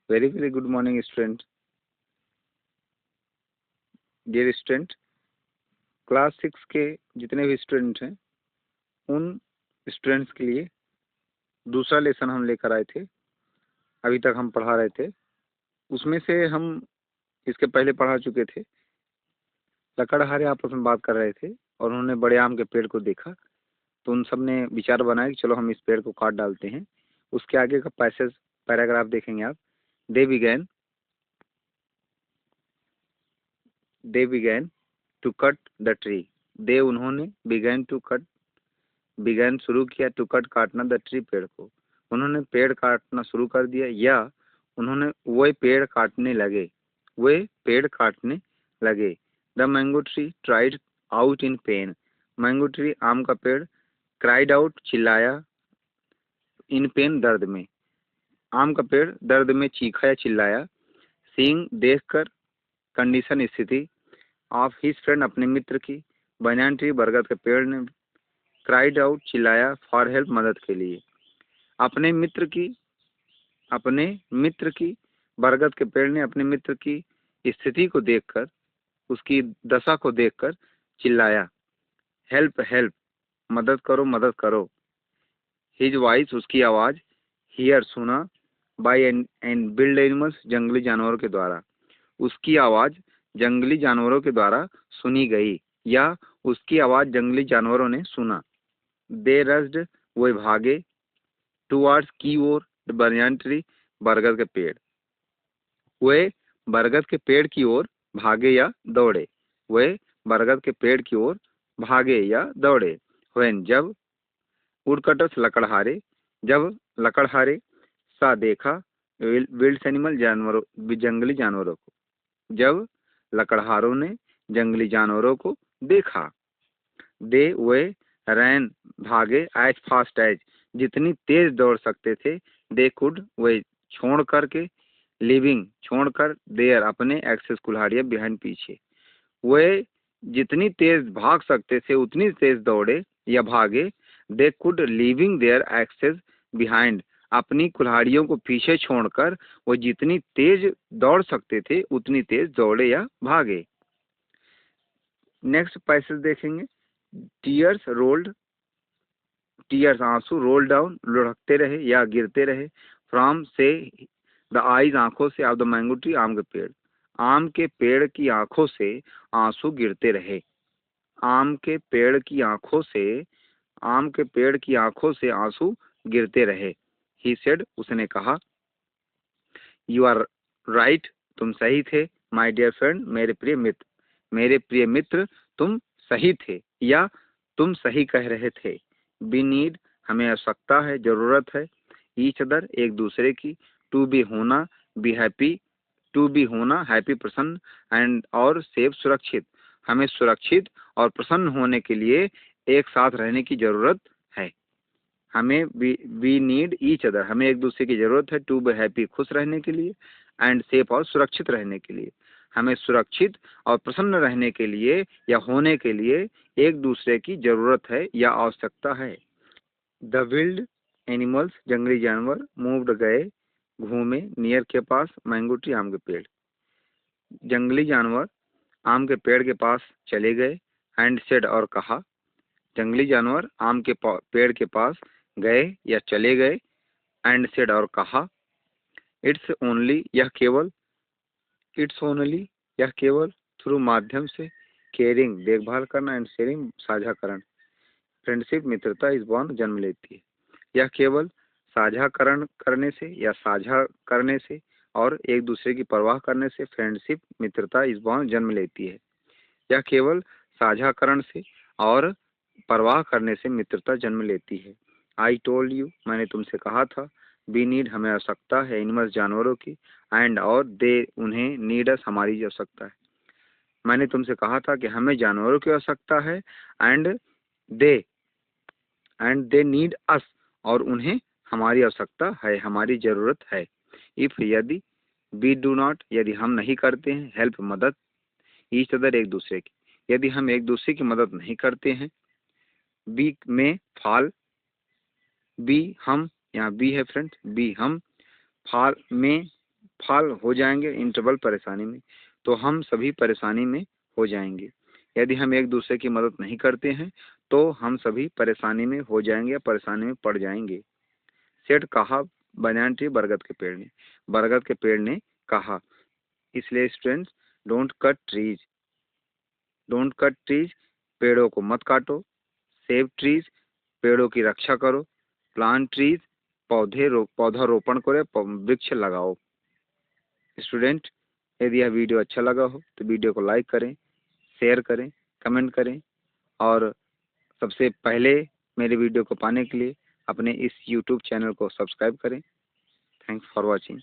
Very very good morning student. Dear student, class 6 के जितने भी स्टूडेंट हैं उन स्टूडेंट्स के लिए दूसरा लेसन हम लेकर आए थे। अभी तक हम पढ़ा रहे थे, उसमें से हम इसके पहले पढ़ा चुके थे। लकड़हारे आपस में बात कर रहे थे और उन्होंने बड़े आम के पेड़ को देखा, तो उन सब ने विचार बनाया कि चलो हम इस पेड़ को काट डालते हैं। उसके आगे का पैराग्राफ देखेंगे आप। They began to cut the tree. They उन्होंने, बिगैन शुरू किया, टू कट काटना, द ट्री पेड़ को। उन्होंने पेड़ काटना शुरू कर दिया, या उन्होंने वे पेड़ काटने लगे। The mango tree tried out in pen. Mango tree आम का पेड़, क्राइड आउट चिल्लाया, इन पेन दर्द में। आम का पेड़ दर्द में चीखा या चिल्लाया। सीइंग देखकर, कंडीशन स्थिति, ऑफ हिज फ्रेंड अपने मित्र की। बनाना ट्री बरगद के पेड़ ने, क्राइड आउट चिल्लाया, फॉर हेल्प मदद के लिए। अपने मित्र की बरगद के पेड़ ने अपने मित्र की स्थिति को देखकर, उसकी दशा को देखकर चिल्लाया, हेल्प हेल्प, मदद करो मदद करो। हिज वॉइस उसकी आवाज, हियर सुना, बाय एंड बिल्ड एनिमल्स जंगली जानवरों के द्वारा। उसकी आवाज जंगली जानवरों के द्वारा सुनी गई, या उसकी आवाज जंगली जानवरों ने सुना। दे रस्ड, वे भागे, टुवार्ड्स की ओर, द banyan ट्री बरगद के पेड़। वे बरगद के पेड़ की ओर भागे या दौड़े। वे बरगद के पेड़ की ओर भागे या दौड़े। व्हेन जब, वुडकटर्स लकड़हारे, जब लकड़हारे, सा देखा, विल्ड एनिमल जानवरों, जंगली जानवरों को। जब लकड़हारों ने जंगली जानवरों को देखा। दे वे रैन भागे, एज फास्ट एज, जितनी तेज दौड़ सकते थे। दे कुड वे छोड़ करके, लिविंग छोड़कर, देयर अपने, एक्सेस कुल्हाड़ियाँ बिहाइंड पीछे। वे जितनी तेज भाग सकते थे उतनी तेज दौड़े या भागे। They could leaving their axes behind, अपनी कुल्हाड़ियों को पीछे छोड़कर वो जितनी तेज दौड़ सकते थे उतनी तेज दौड़े या भागे। नेक्स्ट पैसेज देखेंगे। टीयर्स आंसू, रोल डाउन लुढ़कते रहे या गिरते रहे, फ्रॉम से द आईज आंखों से, ऑफ द मैंगो ट्री आम के पेड़। आम के पेड़ की आंखों से आंसू गिरते रहे। आम के पेड़ की आंखों से, आम के पेड़ की आंखों से आंसू गिरते रहे। ही सेड, उसने कहा, यू आर राइट, तुम सही थे, माई डियर फ्रेंड, मेरे प्रिय मित्र, तुम सही थे, या तुम सही कह रहे थे। बी नीड, हमें आवश्यकता है, जरूरत है। ईच अदर, एक दूसरे की। टू बी होना, बी हैप्पी, टू बी होना, हैप्पी प्रसन्न, एंड और सेफ सुरक्षित। हमें सुरक्षित और प्रसन्न होने के लिए एक साथ रहने की जरूरत है। हमें वी नीड ईच अदर, हमें एक दूसरे की जरूरत है। टू बी हैप्पी, खुश रहने के लिए, एंड सेफ, और सुरक्षित रहने के लिए। हमें सुरक्षित और प्रसन्न रहने के लिए या होने के लिए एक दूसरे की जरूरत है या आवश्यकता है। द विल्ड एनिमल्स, जंगली जानवर, मूव्ड गए, घूमे, नियर के पास, मैंगो ट्री आम के पेड़। जंगली जानवर आम के पेड़ के पास चले गए, एंड सेड, और कहा। जंगली जानवर आम के पेड़ के पास गए या चले गए, एंड सेड, और कहा। इट्स ओनली, यह केवल, थ्रू माध्यम से, केयरिंग देखभाल करना, एंड शेयरिंग साझाकरण, फ्रेंडशिप मित्रता इस बॉन्ड जन्म लेती है। यह केवल साझाकरण करने से या साझा करने से और एक दूसरे की परवाह करने से फ्रेंडशिप मित्रता इस बॉन्ड जन्म लेती है। यह केवल साझाकरण से और परवाह करने से मित्रता जन्म लेती है। आई टोल्ड यू, मैंने तुमसे कहा था। बी नीड, हमें आवश्यकता है, एनिमल्स जानवरों की, एंड और, दे उन्हें, नीड अस हमारी आवश्यकता है। मैंने तुमसे कहा था कि हमें जानवरों की आवश्यकता है, and they they need us, और उन्हें हमारी आवश्यकता है, हमारी जरूरत है। इफ, यदि, वी डू नॉट, यदि हम नहीं करते हैं, हेल्प मदद, ईच अदर एक दूसरे की, यदि हम एक दूसरे की मदद नहीं करते हैं। बी में फाल, बी हम, यहाँ बी है फ्रेंड्स, बी हम, फाल में फाल हो जाएंगे इंटरवल परेशानी में, तो हम सभी परेशानी में हो जाएंगे। यदि हम एक दूसरे की मदद नहीं करते हैं तो हम सभी परेशानी में हो जाएंगे या परेशानी में पड़ जाएंगे। सेठ कहा बनाना ट्री, बरगद के पेड़ ने, बरगद के पेड़ ने कहा। इसलिए students, don't cut trees, don't cut trees, पेड़ों को मत काटो। सेव ट्रीज, पेड़ों की रक्षा करो। प्लांट ट्रीज, पौधारोपण करो, वृक्ष लगाओ। स्टूडेंट, यदि यह वीडियो अच्छा लगा हो तो वीडियो को लाइक करें, शेयर करें, कमेंट करें, और सबसे पहले मेरे वीडियो को पाने के लिए अपने इस यूट्यूब चैनल को सब्सक्राइब करें। Thanks for watching.